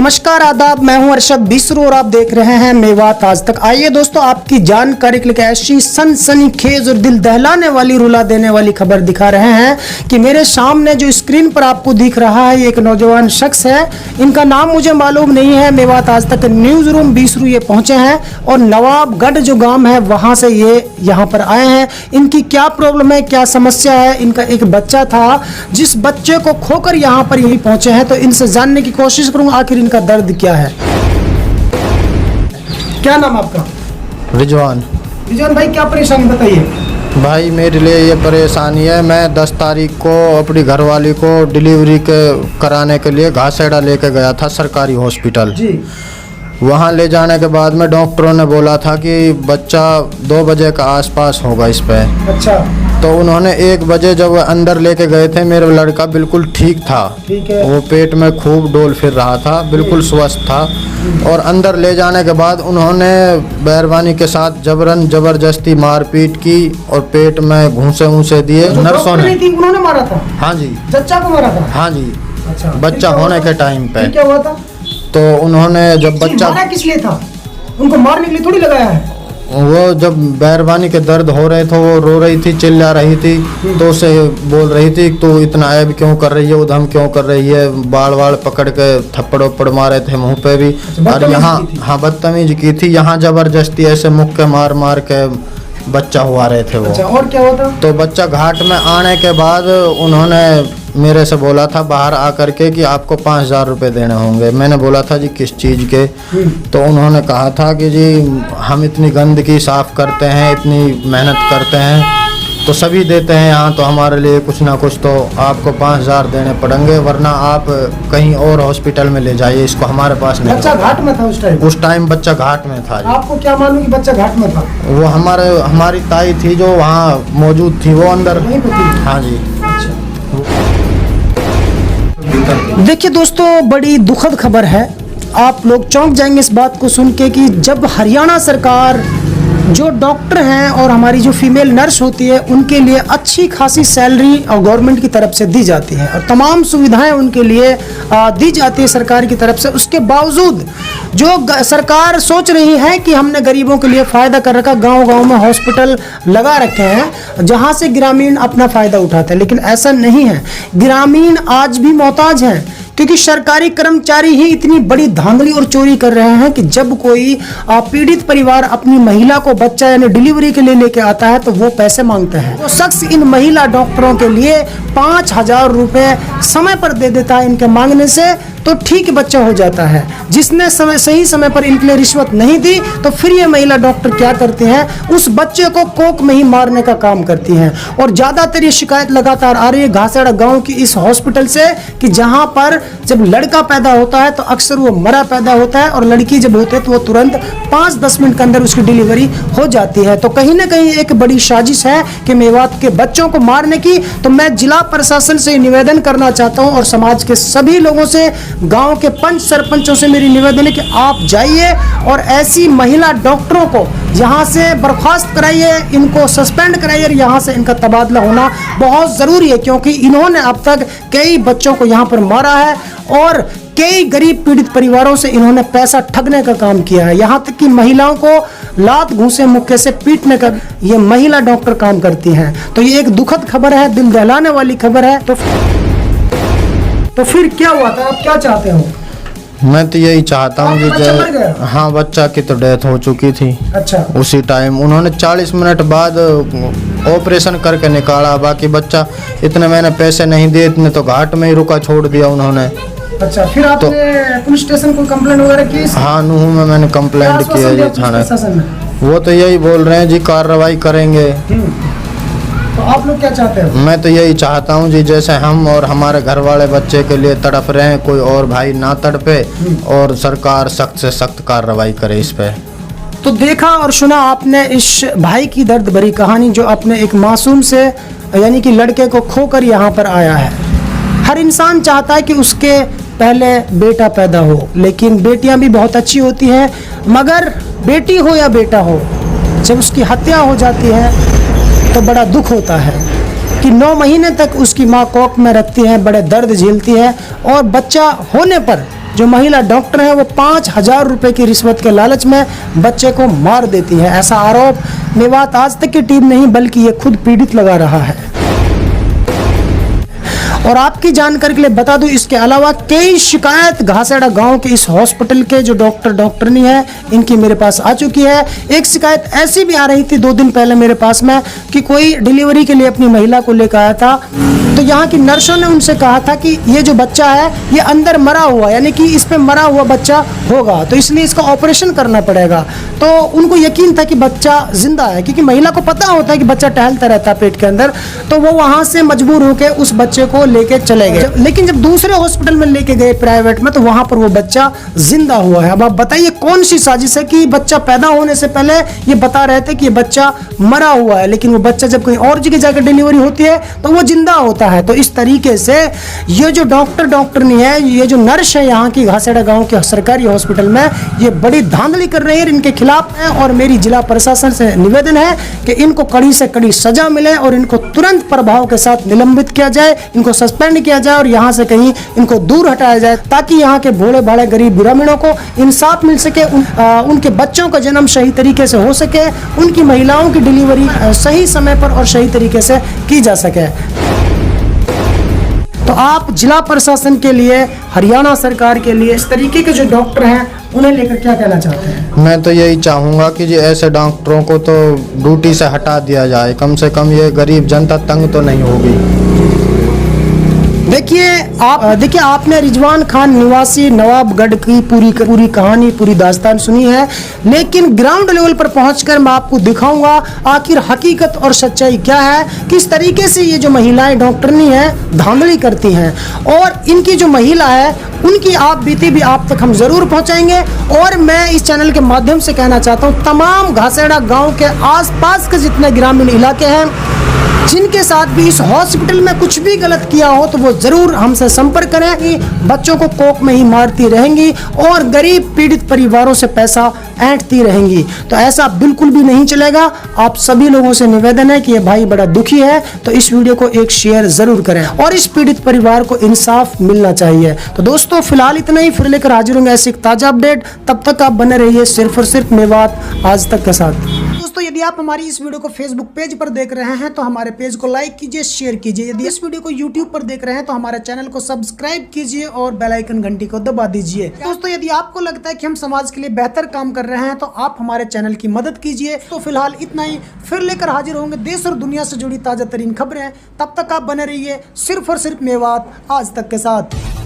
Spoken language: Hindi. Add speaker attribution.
Speaker 1: नमस्कार आदाब, मैं हूं अरशद बिसरू और आप देख रहे हैं मेवात आज तक। आइए दोस्तों, आपकी जानकारी के लिए ऐसी सनसनीखेज और दिल दहलाने वाली, रुला देने वाली खबर दिखा रहे हैं कि मेरे सामने जो स्क्रीन पर आपको दिख रहा है, ये एक नौजवान शख्स है। इनका नाम मुझे मालूम नहीं है। मेवात आज तक न्यूज रूम बिसरू ये पहुंचे हैं और नवाबगढ़ जो गाँव है वहाँ से ये यहाँ पर आए हैं। इनकी क्या प्रॉब्लम है, क्या समस्या है? इनका एक बच्चा था जिस बच्चे को खोकर यहाँ पर यही पहुंचे हैं, तो इनसे जानने की कोशिश करूंगा आखिर इनका दर्द क्या है। क्या नाम आपका?
Speaker 2: रिजवान।
Speaker 1: रिजवान भाई, क्या परेशानी बताइए।
Speaker 2: भाई मेरे लिए ये परेशानी है, मैं 10 तारीख को अपनी घरवाली को डिलीवरी कराने के लिए घासेड़ा लेके गया था सरकारी हॉस्पिटल
Speaker 1: जी।
Speaker 2: वहाँ ले जाने के बाद में डॉक्टरों ने बोला था कि बच्चा 2 बजे का आसपास होगा इस पे। अच्छा। तो उन्होंने 1 बजे जब अंदर लेके गए थे, मेरा लड़का बिल्कुल ठीक था।
Speaker 1: ठीक है।
Speaker 2: वो पेट में खूब डोल फिर रहा था, बिल्कुल स्वस्थ था। और अंदर ले जाने के बाद उन्होंने बैरवानी के साथ जबरदस्ती मारपीट की और पेट में घूंसे दिए। नर्सों ने
Speaker 1: उन्होंने मारा था?
Speaker 2: हाँ जी।
Speaker 1: बच्चा को मारा था?
Speaker 2: हाँ जी।
Speaker 1: अच्छा।
Speaker 2: बच्चा होने के टाइम पे
Speaker 1: क्या हुआ था?
Speaker 2: तो उन्होंने जब बच्चा
Speaker 1: मारा किस लिए था? उनको मारने के लिए थोड़ी लगाया है।
Speaker 2: वो जब बैरवानी के दर्द हो रहे थे, वो रो रही थी, चिल्ला रही थी, तो उसे बोल रही थी तो इतना ऐब क्यों कर रही है, उधम क्यों कर रही है। बाड़ पकड़ के थप्पड़ वप्पड़ मारे थे मुंह पे भी। और यहाँ हाँ बदतमीज की थी। यहाँ जबरदस्ती ऐसे मुक्के मार के बच्चा हुआ रहे थे वो।
Speaker 1: अच्छा, और क्या हुआ था? तो
Speaker 2: बच्चा घाट में आने के बाद उन्होंने मेरे से बोला था बाहर आकर के कि आपको 5000 रुपये देने होंगे। मैंने बोला था जी किस चीज़ के? तो उन्होंने कहा था कि जी हम इतनी गंदगी साफ़ करते हैं, इतनी मेहनत करते हैं, तो सभी देते हैं यहाँ, तो हमारे लिए कुछ ना कुछ तो आपको 5000 देने पड़ेंगे, वरना आप कहीं और हॉस्पिटल में ले जाइए इसको, हमारे पास नहीं।
Speaker 1: बच्चा घाट में था उस टाइम? उस टाइम
Speaker 2: बच्चा घाट में था।
Speaker 1: आपको क्या मालूम कि बच्चा घाट में था?
Speaker 2: वो हमारी ताई थी जो वहाँ मौजूद थी, वो अंदर। हाँ जी।
Speaker 1: देखिए दोस्तों, बड़ी दुखद खबर है। आप लोग चौंक जाएंगे इस बात को सुन के कि जब हरियाणा सरकार जो डॉक्टर हैं और हमारी जो फीमेल नर्स होती है उनके लिए अच्छी खासी सैलरी और गवर्नमेंट की तरफ से दी जाती है और तमाम सुविधाएं उनके लिए दी जाती है सरकार की तरफ से, उसके बावजूद जो सरकार सोच रही है कि हमने गरीबों के लिए फ़ायदा कर रखा, गांव-गांव में हॉस्पिटल लगा रखे हैं जहां से ग्रामीण अपना फ़ायदा उठाते हैं, लेकिन ऐसा नहीं है। ग्रामीण आज भी मोहताज हैं क्योंकि सरकारी कर्मचारी ही इतनी बड़ी धांधली और चोरी कर रहे हैं कि जब कोई पीड़ित परिवार अपनी महिला को बच्चा यानी डिलीवरी के लिए लेके आता है तो वो पैसे मांगते हैं। वो शख्स इन महिला डॉक्टरों के लिए 5000 रुपये समय पर दे देता है इनके मांगने से, तो ठीक बच्चा हो जाता है। जिसने सही समय पर इनके लिए रिश्वत नहीं दी तो फिर ये महिला डॉक्टर क्या करते हैं, उस बच्चे को कोक में ही मारने का काम करती हैं। और ज़्यादातर ये शिकायत लगातार आ रही है घासेड़ा गांव की इस हॉस्पिटल से कि जहां पर जब लड़का पैदा होता है तो अक्सर वो मरा पैदा होता है और लड़की जब होती है तो वो तुरंत 5-10 मिनट के अंदर उसकी डिलीवरी हो जाती है। तो कहीं ना कहीं एक बड़ी साजिश है कि मेवात के बच्चों को मारने की। तो मैं जिला प्रशासन से निवेदन करना चाहता हूँ और समाज के सभी लोगों से, गांव के पंच सरपंचों से मेरी निवेदन है कि आप जाइए और ऐसी महिला डॉक्टरों को यहाँ से बर्खास्त कराइए, इनको सस्पेंड कराइए और यहाँ से इनका तबादला होना बहुत ज़रूरी है, क्योंकि इन्होंने अब तक कई बच्चों को यहाँ पर मारा है और कई गरीब पीड़ित परिवारों से इन्होंने पैसा ठगने का काम किया है। यहाँ तक कि महिलाओं को लात घूंसे मुक्के से पीटने का ये महिला डॉक्टर काम करती हैं। तो ये एक दुखद खबर है, दिल दहलाने वाली खबर है। तो फिर क्या हुआ था? आप क्या चाहते हो?
Speaker 2: मैं तो यही चाहता हूँ कि हाँ, बच्चा की तो डेथ हो चुकी थी। अच्छा। उसी टाइम उन्होंने 40 मिनट बाद ऑपरेशन करके निकाला। बाकी बच्चा, इतने मैंने पैसे नहीं दिए, इतने तो घाट में ही रुका छोड़ दिया उन्होंने। अच्छा, फिर आपने पुलिस स्टेशन को कंप्लेंट वगैरह की? हाँ, नूह में मैंने कंप्लेंट की है जी थाने। वो तो यही बोल रहे हैं जी कार्रवाई करेंगे।
Speaker 1: तो आप लोग क्या चाहते हैं?
Speaker 2: मैं तो यही चाहता हूँ जी, जैसे हम और हमारे घर वाले बच्चे के लिए तड़प रहे हैं, कोई और भाई ना तड़पे और सरकार सख्त से सख्त कार्रवाई करे इस पे।
Speaker 1: तो देखा और सुना आपने इस भाई की दर्द भरी कहानी, जो अपने एक मासूम से यानी कि लड़के को खोकर यहाँ पर आया है। हर इंसान चाहता है कि उसके पहले बेटा पैदा हो, लेकिन बेटियां भी बहुत अच्छी होती हैं, मगर बेटी हो या बेटा हो, जब उसकी हत्या हो जाती है तो बड़ा दुख होता है कि 9 महीने तक उसकी माँ कोख में रखती है, बड़े दर्द झेलती है और बच्चा होने पर जो महिला डॉक्टर है वो 5,000 रुपए की रिश्वत के लालच में बच्चे को मार देती है। ऐसा आरोप मेवात आज तक की टीम नहीं बल्कि ये खुद पीड़ित लगा रहा है। और आपकी जानकारी के लिए बता दूं, इसके अलावा कई शिकायत घासेड़ा गांव के इस हॉस्पिटल के जो डॉक्टरनी है इनकी मेरे पास आ चुकी है। एक शिकायत ऐसी भी आ रही थी 2 दिन पहले मेरे पास में कि कोई डिलीवरी के लिए अपनी महिला को लेकर आया था, तो यहाँ की नर्सों ने उनसे कहा था कि ये जो बच्चा है ये अंदर मरा हुआ, यानी कि इस पे मरा हुआ बच्चा होगा, तो इसलिए इसका ऑपरेशन करना पड़ेगा। तो उनको यकीन था कि बच्चा जिंदा है, क्योंकि महिला को पता होता है कि बच्चा टहलता रहता है पेट के अंदर, तो वो वहां से मजबूर होकर उस बच्चे को लेके चले गए। लेकिन जब दूसरे हॉस्पिटल में लेके गए प्राइवेट में, तो वहां पर वो बच्चा जिंदा हुआ है। अब आप बताइए कौन सी साजिश है कि बच्चा पैदा होने से पहले ये बता रहे थे कि ये बच्चा मरा हुआ है, लेकिन वो बच्चा जब कहीं और जगह जाकर डिलीवरी होती है तो वो जिंदा होता है। तो इस तरीके से ये जो डॉक्टरनी है, ये जो नर्स है यहाँ की घासेड़ा गांव के सरकारी हॉस्पिटल में, ये बड़ी धांधली कर रही है, इनके खिलाफ है। और मेरी जिला प्रशासन से निवेदन है कि इनको कड़ी से कड़ी सजा मिले और इनको तुरंत प्रभाव के साथ निलंबित किया जाए, इनको सस्पेंड किया जाए और यहाँ से कहीं इनको दूर हटाया जाए, ताकि यहाँ के भोले भाले गरीब ग्रामीणों को इंसाफ मिल सके, उनके बच्चों का जन्म सही तरीके से हो सके, उनकी महिलाओं की डिलीवरी सही समय पर और सही तरीके से की जा सके। तो आप जिला प्रशासन के लिए, हरियाणा सरकार के लिए, इस तरीके के जो डॉक्टर हैं उन्हें लेकर क्या कहना चाहते हैं?
Speaker 2: मैं तो यही चाहूँगा कि जी ऐसे डॉक्टरों को तो ड्यूटी से हटा दिया जाए, कम से कम ये गरीब जनता तंग तो नहीं होगी।
Speaker 1: देखिए आपने रिजवान खान निवासी नवाबगढ़ की पूरी कहानी, पूरी दास्तान सुनी है, लेकिन ग्राउंड लेवल पर पहुंचकर मैं आपको दिखाऊंगा आखिर हकीकत और सच्चाई क्या है, किस तरीके से ये जो महिलाएं डॉक्टरनी है धांधली करती हैं, और इनकी जो महिला है उनकी आप बीती भी आप तक हम जरूर पहुंचाएंगे। और मैं इस चैनल के माध्यम से कहना चाहता हूं, तमाम घासेड़ा गांव के आसपास के जितने ग्रामीण इलाके हैं जिनके साथ भी इस हॉस्पिटल में कुछ भी गलत किया हो, तो वो जरूर हमसे संपर्क करें। कि बच्चों को कोख में ही मारती रहेंगी और गरीब पीड़ित परिवारों से पैसा ऐंठती रहेंगी, तो ऐसा बिल्कुल भी नहीं चलेगा। आप सभी लोगों से निवेदन है कि ये भाई बड़ा दुखी है, तो इस वीडियो को एक शेयर जरूर करें और इस पीड़ित परिवार को इंसाफ मिलना चाहिए। तो दोस्तों फिलहाल इतना ही, फिर लेकर हाजिर होंगे ऐसे एक ताजा अपडेट। तब तक आप बने रहिए सिर्फ और सिर्फ मेवात आज तक के साथ। दोस्तों यदि आप हमारी इस वीडियो को फेसबुक पेज पर देख रहे हैं तो हमारे पेज को लाइक कीजिए, शेयर कीजिए। यदि इस वीडियो को यूट्यूब पर देख रहे हैं तो हमारे चैनल को सब्सक्राइब कीजिए और बेल आइकन घंटी को दबा दीजिए। दोस्तों यदि आपको लगता है कि हम समाज के लिए बेहतर काम कर रहे हैं तो आप हमारे चैनल की मदद कीजिए। तो फिलहाल इतना ही, फिर लेकर हाजिर होंगे देश और दुनिया से जुड़ी ताजा तरीन खबरें। तब तक आप बने रहिए सिर्फ और सिर्फ मेवात आज तक के साथ।